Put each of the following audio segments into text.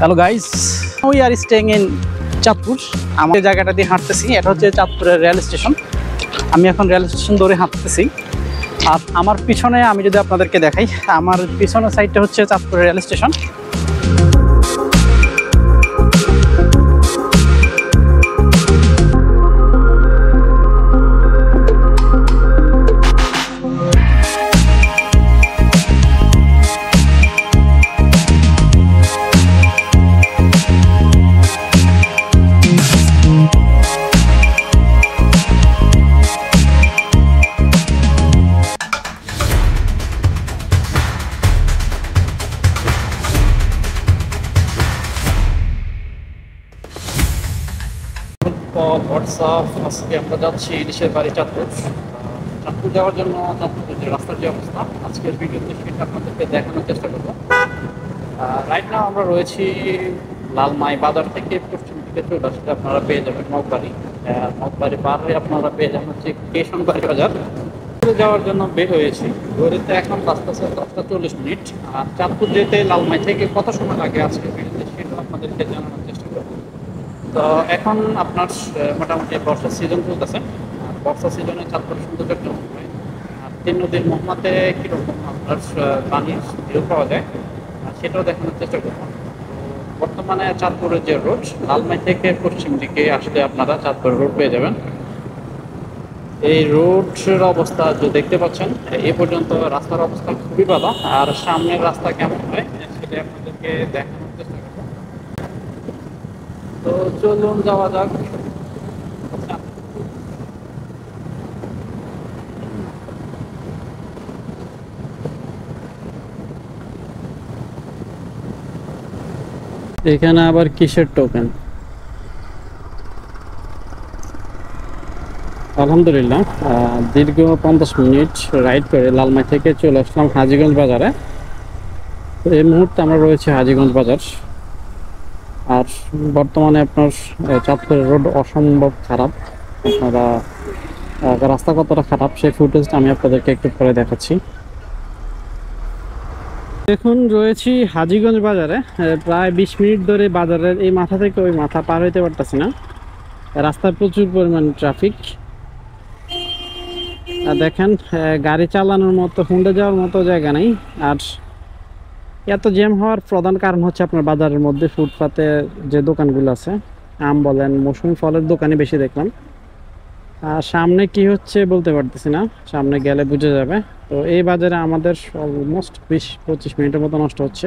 Hello guys, we are staying in Chandpur. আমাদের জায়গাটা দিয়ে হাঁটতেছি, এটা হচ্ছে চাঁদপুরের রেল স্টেশন। আমি এখন রেল স্টেশন ধরে হাঁটতেছি। আর আমার পিছনে আমি যদি আপনাদেরকে দেখাই, আমার পিছনের সাইডটা হচ্ছে চাঁদপুরের রেল স্টেশন। আজকে আমরা যাচ্ছি ইলিশের বাড়ি চাঁদপুর। চাঁদপুর যাওয়ার জন্য চাঁদপুরের যে রাস্তার যে অবস্থা আজকের ভিডিওতে সেটা আপনাদেরকে দেখানোর চেষ্টা করবো। রাইট নাও আমরা রয়েছি লালমাই বাজার থেকে পশ্চিম দিকে চলে আসলে আপনারা পেয়ে যাবেন মগবাড়ি। মগবাড়ি পার হয়ে আপনারা পেয়ে যাবেন হচ্ছে কেশনবাড়ি বাজার। যাওয়ার জন্য বের হয়েছি। ঘড়িতে এখন বাজতেছে 10:40। আর চাঁদপুর যেতে লালমাই থেকে কত সময় লাগে আজকের ভিডিওতে সেটা আপনাদেরকে জানানোর চেষ্টা করবো। তো এখন আপনার মোটামুটি বর্ষার সিজন চলতেছে। আর বর্ষা সিজনে চাঁদপুর সৌন্দর্য কেমন হয়, আর তিন নদীর মোহম্মতে কীরকম আপনার পানির ভিউ পাওয়া যায় সেটাও দেখানোর চেষ্টা করবো। বর্তমানে চাঁদপুরের যে রোড, লালমাই থেকে পশ্চিম দিকে আসলে আপনারা চাঁদপুর রোড পেয়ে যাবেন। এই রোডের অবস্থা যে দেখতে পাচ্ছেন, এ পর্যন্ত রাস্তার অবস্থা খুবই ভালো। আর সামনের রাস্তা কেমন হয় সেটা আপনাদেরকে দেখানোর চেষ্টা করবো। তো চলুন যাওয়া যাক। এখানে আবার কিসের টোকেন? আলহামদুলিল্লাহ, দীর্ঘ 50 মিনিট রাইড করে লালমাই থেকে চলে আসলাম হাজীগঞ্জ বাজারে। তো এই মুহূর্তে আমরা রয়েছে হাজীগঞ্জ বাজার। আর বর্তমানে আপনার চাঁদপুরের রোড অসম্ভব খারাপ। আপনারা রাস্তা কতটা খারাপ সেই ফুটেজটা আমি আপনাদেরকে একটু পরে দেখাচ্ছি। এখন রয়েছি হাজীগঞ্জ বাজারে। প্রায় 20 মিনিট ধরে বাজারের এই মাথা থেকে ওই মাথা পার হইতে পারতেছি না। রাস্তায় প্রচুর পরিমাণ ট্রাফিক। দেখেন, গাড়ি চালানোর মতো, হুন্ডা যাওয়ার মতো জায়গা নেই। আর এত জ্যাম হওয়ার প্রধান কারণ হচ্ছে আপনার বাজারের মধ্যে ফুটপাতে যে দোকানগুলো আছে, আম বলেন, মৌসুমি ফলের দোকানে বেশি দেখলাম। আর সামনে কি হচ্ছে বলতে পারতেছি না, সামনে গেলে বুঝে যাবে। তো এই বাজারে আমাদের অলমোস্ট 20-25 মিনিটের মতো নষ্ট হচ্ছে।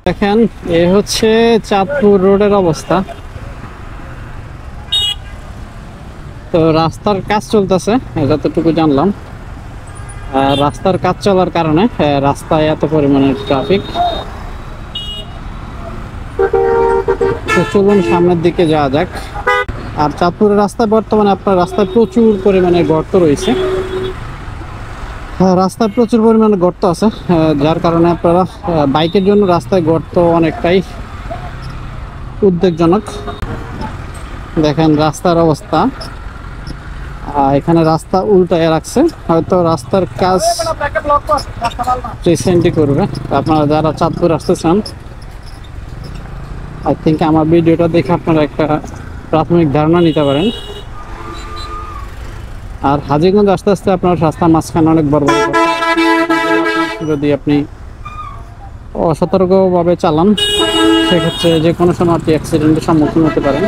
দেখেন, এ হচ্ছে চাঁদপুর রোডের অবস্থা। তো রাস্তার কাজ চলতেছে যতটুকু জানলাম। রাস্তার কাজ চলার কারণে রাস্তায় এত পরিমাণের ট্রাফিক। তো চলুন সামনের দিকে যাওয়া যাক। আর চাঁদপুরের রাস্তায় বর্তমানে আপনার রাস্তায় প্রচুর পরিমাণে গর্ত রয়েছে। রাস্তায় প্রচুর পরিমাণে গর্ত আছে, যার কারণে আপনারা বাইকের জন্য রাস্তায় গর্ত অনেকটাই উদ্বেগজনক। দেখেন রাস্তার অবস্থা। এখানে রাস্তা উল্টায় রাখছে, হয়তো রাস্তার কাজ রিসেন্টলি করবে। আপনারা যারা চাঁদপুর আসতে চান, আই থিঙ্ক আমার ভিডিওটা দেখে আপনারা একটা প্রাথমিক ধারণা নিতে পারেন। আর হাজীগঞ্জ আস্তে আস্তে আপনার রাস্তার মাঝখানে অনেক বড় বড়, যদি আপনি অসতর্কভাবে চালান সেক্ষেত্রে যে কোনো সময় আপনি অ্যাক্সিডেন্টের সম্মুখীন হতে পারেন।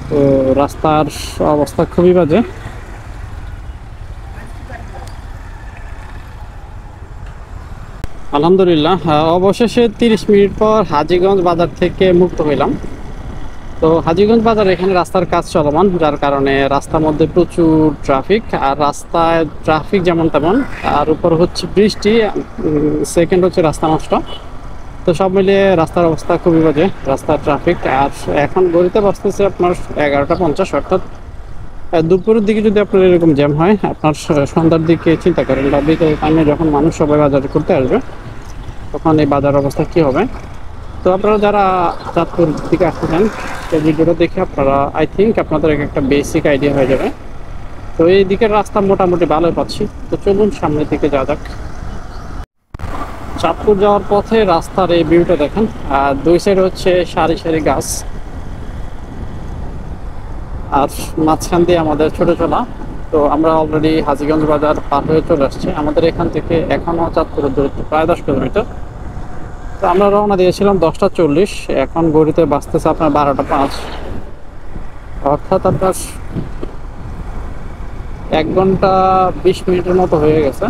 তো রাস্তার অবস্থা খুবই বাজে। আলহামদুলিল্লাহ, অবশেষে 30 মিনিট পর হাজীগঞ্জ বাজার থেকে মুক্ত হইলাম। তো হাজীগঞ্জ বাজার এখানে রাস্তার কাজ চলমান, যার কারণে রাস্তার মধ্যে প্রচুর ট্রাফিক। আর রাস্তায় ট্রাফিক যেমন তেমন, আর উপর হচ্ছে বৃষ্টি, সেকেন্ড হচ্ছে রাস্তা নষ্ট। তো সব মিলিয়ে রাস্তার অবস্থা খুবই বাজে, রাস্তার ট্রাফিক। আর এখন ঘড়িতে বাজতেছে আপনার 11:50, অর্থাৎ দুপুরের দিকে যদি আপনার এরকম জ্যাম হয়, আপনার সন্ধ্যার দিকে চিন্তা করেন বা বিকেল টাইমে যখন মানুষ সবাই বাজার করতে আসবে তখন এই বাজার অবস্থা কী হবে। তো আপনারা যারা চাঁদপুর দিকে আসতে চান, এই ভিডিওটা দেখে আপনারা আই থিঙ্ক আপনাদের একটা বেসিক আইডিয়া হয়ে যাবে। তো এই দিকের রাস্তা মোটামুটি ভালোই পাচ্ছি। তো চলুন সামনের দিকে যাওয়া যাক। চাঁদপুর যাওয়ার পথে রাস্তার এই ভিউটা দেখেন, আর দুই সাইড হচ্ছে সারি সারি গাছ, আর মাঝখান দিয়ে আমাদের ছোটো চলা। তো আমরা অলরেডি হাজীগঞ্জ বাজার পার হয়ে চলে আসছি। আমাদের এখান থেকে এখনও চাঁদপুরের দূরত্ব প্রায় 10 কিলোমিটার। তো আমরা রওনা দিয়েছিলাম 10টা 40, এখন ঘড়িতে বাজতেছে আপনার 12টা 5, অর্থাৎ আপনার 1 ঘন্টা 20 মিনিটের মতো হয়ে গেছে।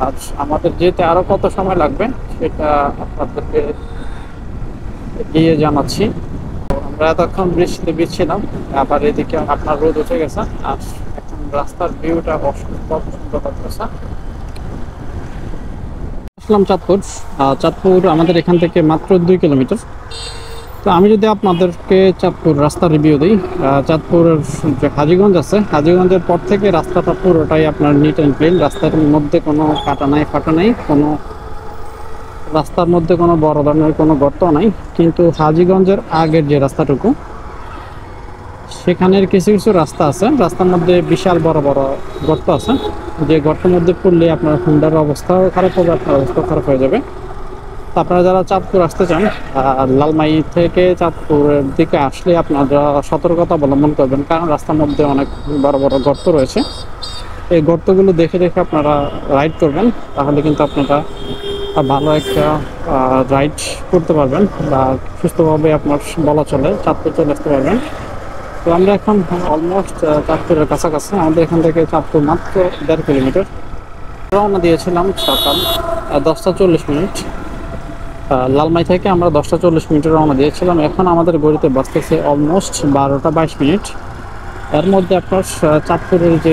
আর আমাদের যেতে আরও কত সময় লাগবে সেটা আপনাদেরকে গিয়ে জানাচ্ছি। আমরা এতক্ষণ বৃষ্টিতে ভিজছিলাম, আবার এদিকে আপনার রোদ উঠে গেছে, আর এখন রাস্তার ভিউটা অসম্ভব সুন্দর লাগতেছে। আসলাম চাঁদপুর। চাঁদপুর আমাদের এখান থেকে মাত্র 2 কিলোমিটার। তো আমি যদি আপনাদেরকে চাঁদপুর রাস্তার রিভিউ দিই, চাঁদপুরের যে হাজীগঞ্জ আছে, হাজীগঞ্জের পর থেকে রাস্তাটা পুরোটাই আপনার নিট অ্যান্ড ক্লিন। রাস্তার মধ্যে কোনো কাটা নাই ফাটা নাই, কোনো রাস্তার মধ্যে কোনো বড় ধরনের কোনো গর্ত নাই। কিন্তু হাজীগঞ্জের আগের যে রাস্তাটুকু, সেখানের কিছু কিছু রাস্তা আছে, রাস্তার মধ্যে বিশাল বড় বড় গর্ত আছে, যে গর্তের মধ্যে পড়লে আপনার হুন্ডার অবস্থাও খারাপ হবে, আপনার অবস্থা খারাপ হয়ে যাবে। তো আপনারা যারা চাঁদপুর আসতে চান, লালমাই থেকে চাঁদপুরের দিকে আসলে আপনারা সতর্কতা অবলম্বন করবেন, কারণ রাস্তার মধ্যে অনেক বড় বড় গর্ত রয়েছে। এই গর্তগুলো দেখে দেখে আপনারা রাইড করবেন, তাহলে কিন্তু আপনারা ভালো একটা রাইড করতে পারবেন, বা সুস্থভাবে আপনার বলা চলে চাঁদপুর চলে আসতে পারবেন। তো আমরা এখন অলমোস্ট চাঁদপুরের কাছাকাছি। আমাদের এখান থেকে চাঁদপুর মাত্র 1.5 কিলোমিটার। রওনা দিয়েছিলাম সকাল 10টা 40। লালমাই থেকে আমরা 10টা 40 রওনা দিয়েছিলাম। এখন আমাদের গড়িতে বাজতেছে অলমোস্ট 12টা 22। এর মধ্যে আপনার চাঁদপুরের যে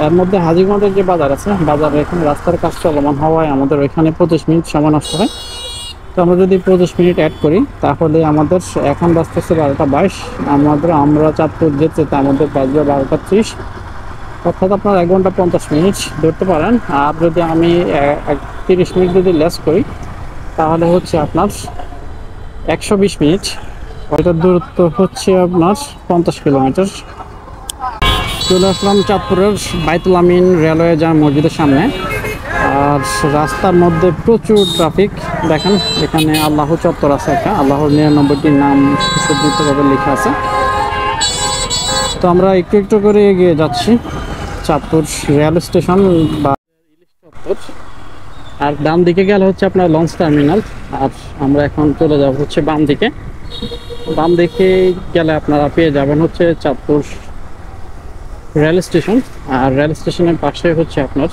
এর মধ্যে হাজীগঞ্জের যে বাজার আছে, বাজারে এখন রাস্তার কাজ চলমান হওয়ায় আমাদের ওইখানে 25 মিনিট সময় নষ্ট হয়। তো আমরা যদি 25 মিনিট অ্যাড করি, তাহলে আমাদের এখন বাজতেছে 12টা 22। আমরা চাঁদপুর যেতে আমাদের বাজবে 12টা 30, অর্থাৎ আপনার 1 ঘন্টা 50 মিনিট ধরতে পারেন। আর যদি আমি 30 মিনিট যদি লেস করি, তাহলে হচ্ছে আপনার 120 মিনিট। ওইটার দূরত্ব হচ্ছে আপনার 50 কিলোমিটার। চলে আসলাম চাঁদপুরের বাইতুল আমিন রেলওয়ে যাওয়ার মসজিদের সামনে। আর রাস্তার মধ্যে প্রচুর ট্রাফিক। দেখেন এখানে আল্লাহ চত্বর আছে, একটা আল্লাহর 99টি নাম সুসজ্জিতভাবে লেখা আছে। তো আমরা একটু একটু করে এগিয়ে যাচ্ছি চাঁদপুর রেল স্টেশন বা ইলিশ চত্বর। আর ডান দিকে গেলে হচ্ছে আপনার লঞ্চ টার্মিনাল। আর আমরা এখন চলে যাব হচ্ছে বাম দিকে। বাম দিকে গেলে আপনারা পেয়ে যাবেন হচ্ছে চাঁদপুর রেল স্টেশন। আর রেল স্টেশনের পাশে হচ্ছে আপনার